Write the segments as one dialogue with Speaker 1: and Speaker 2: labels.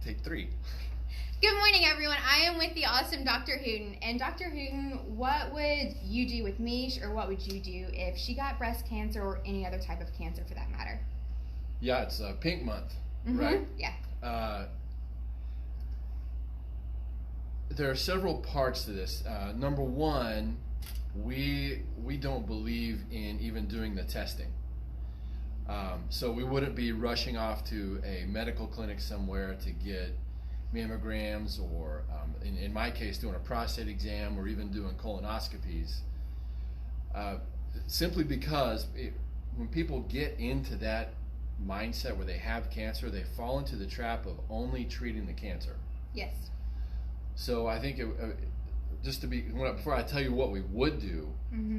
Speaker 1: Take 3.
Speaker 2: Good morning, everyone. I am with the awesome Dr. Hooten. And Dr. Hooten, what would you do with Mish, or what would you do if she got breast cancer or any other type of cancer for that matter?
Speaker 1: Yeah, it's Pink Month, right?
Speaker 2: Yeah.
Speaker 1: There are several parts to this. Number one, we don't believe in even doing the testing. So we wouldn't be rushing off to a medical clinic somewhere to get mammograms, or in my case doing a prostate exam, or even doing colonoscopies, simply because when people get into that mindset where they have cancer, they fall into the trap of only treating the cancer.
Speaker 2: Yes.
Speaker 1: So I think before I tell you what we would do,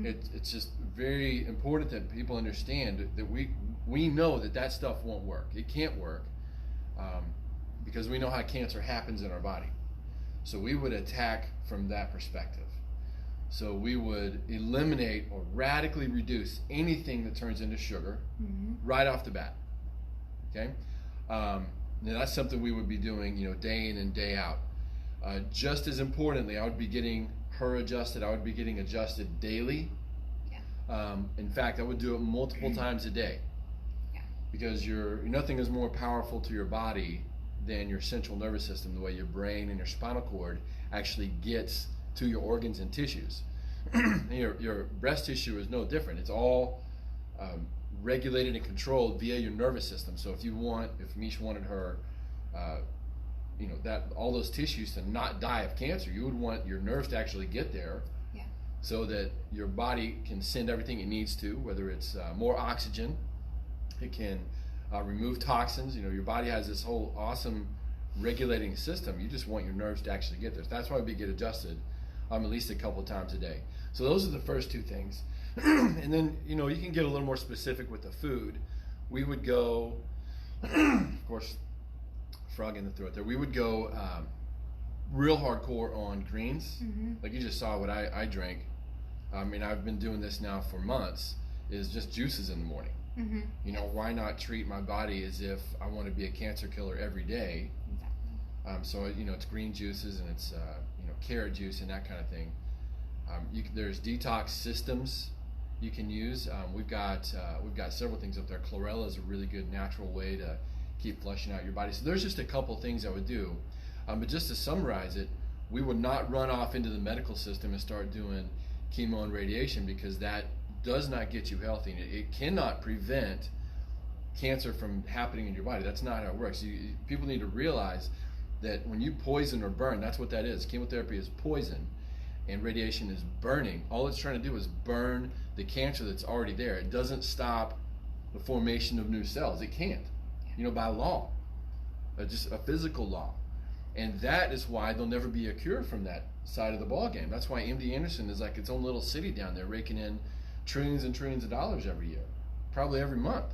Speaker 1: it's just very important that people understand that we know that stuff won't work. It can't work. Because we know how cancer happens in our body. So we would attack from that perspective. So we would eliminate or radically reduce anything that turns into sugar right off the bat. Okay? Now that's something we would be doing, day in and day out. Just as importantly, I would be getting her adjusted. I would be getting adjusted daily. Yeah. In fact, I would do it multiple times a day. Yeah. Because nothing is more powerful to your body than your central nervous system, the way your brain and your spinal cord actually gets to your organs and tissues. Your breast tissue is no different. It's all regulated and controlled via your nervous system. So if Mish wanted her, all those tissues to not die of cancer, you would want your nerves to actually get there, so that your body can send everything it needs to, whether it's more oxygen, it can remove toxins. Your body has this whole awesome regulating system. You just want your nerves to actually get there. So that's why we get adjusted at least a couple of times a day. So those are the first 2 things. And then, you can get a little more specific with the food. We would go, of course, frog in the throat there. We would go real hardcore on greens. Like you just saw what I drank. I've been doing this now for months, is just juices in the morning. Why not treat my body as if I want to be a cancer killer every day? Exactly. So it's green juices, and it's carrot juice and that kind of thing. There's detox systems you can use. We've got several things up there. Chlorella is a really good natural way to keep flushing out your body. So there's just a couple things I would do. But just to summarize it, we would not run off into the medical system and start doing chemo and radiation, because that does not get you healthy. It cannot prevent cancer from happening in your body. That's not how it works. People need to realize that when you poison or burn, that's what that is. Chemotherapy is poison, and radiation is burning. All it's trying to do is burn the cancer that's already there. It doesn't stop the formation of new cells. It can't, by law, just a physical law. And that is why there'll never be a cure from that side of the ball game. That's why MD Anderson is like its own little city down there, raking in trillions and trillions of dollars every year, probably every month,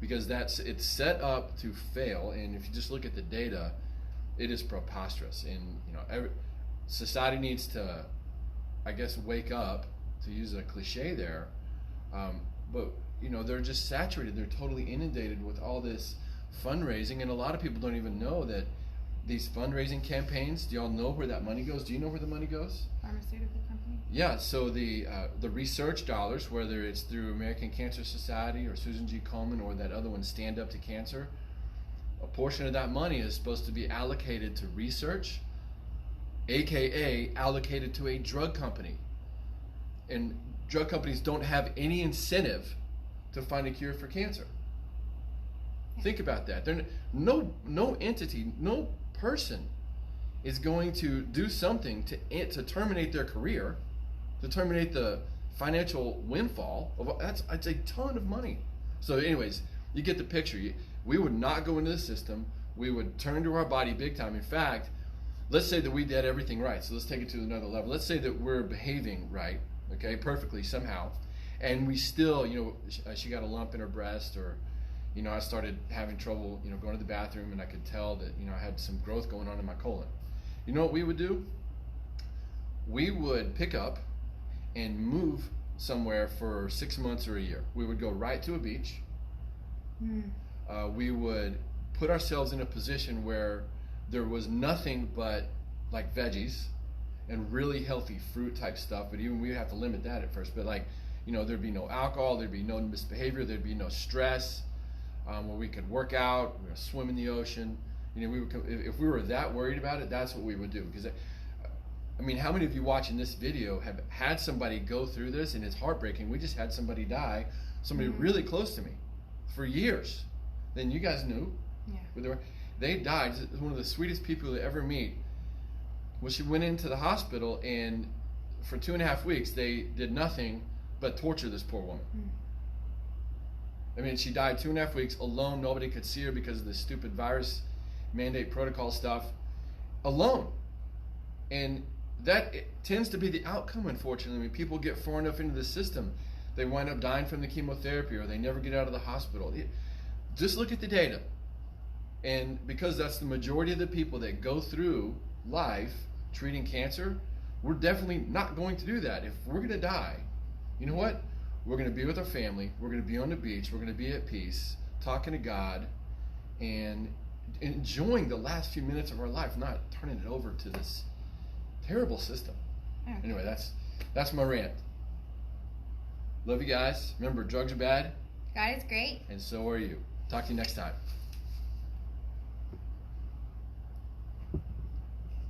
Speaker 1: because it's set up to fail. And if you just look at the data, it is preposterous. And society needs to, I guess, wake up, to use a cliche there. But they're just saturated. They're totally inundated with all this fundraising, and a lot of people don't even know that these fundraising campaigns, do y'all know where that money goes? Do you know where the money goes?
Speaker 2: Pharmaceutical company?
Speaker 1: Yeah, so the research dollars, whether it's through American Cancer Society or Susan G. Komen or that other one, Stand Up to Cancer, a portion of that money is supposed to be allocated to research, aka allocated to a drug company. And drug companies don't have any incentive to find a cure for cancer. Think about that. No entity, no person is going to do something to terminate their career, to terminate the financial windfall. That's a ton of money. So anyways, you get the picture. We would not go into the system. We would turn to our body big time. In fact, let's say that we did everything right. So let's take it to another level. Let's say that we're behaving right, okay, perfectly somehow, and we still, she got a lump in her breast, or I started having trouble, going to the bathroom, and I could tell that, I had some growth going on in my colon. You know what we would do? We would pick up and move somewhere for 6 months or a year. We would go right to a beach. We would put ourselves in a position where there was nothing but like veggies and really healthy fruit type stuff, but even we have to limit that at first. But like, you know, there'd be no alcohol, there'd be no misbehavior, there'd be no stress, where we could work out, we would swim in the ocean. You know, if we were that worried about it, that's what we would do. Because, I mean, how many of you watching this video have had somebody go through this, and it's heartbreaking? We just had somebody die, somebody really close to me, for years. Then you guys knew. Yeah. They died. One of the sweetest people to ever meet. Well, she went into the hospital, and for 2.5 weeks, they did nothing but torture this poor woman. I mean, she died 2.5 weeks alone. Nobody could see her because of this stupid virus mandate protocol stuff. Alone. And that tends to be the outcome, unfortunately. When people get far enough into the system, they wind up dying from the chemotherapy, or they never get out of the hospital. Just look at the data. And because that's the majority of the people that go through life treating cancer, we're definitely not going to do that. If we're going to die, you know what? We're going to be with our family. We're going to be on the beach. We're going to be at peace, talking to God, and enjoying the last few minutes of our life, not turning it over to this terrible system. Okay. Anyway, that's my rant. Love you guys. Remember, drugs are bad.
Speaker 2: God is great.
Speaker 1: And so are you. Talk to you next time.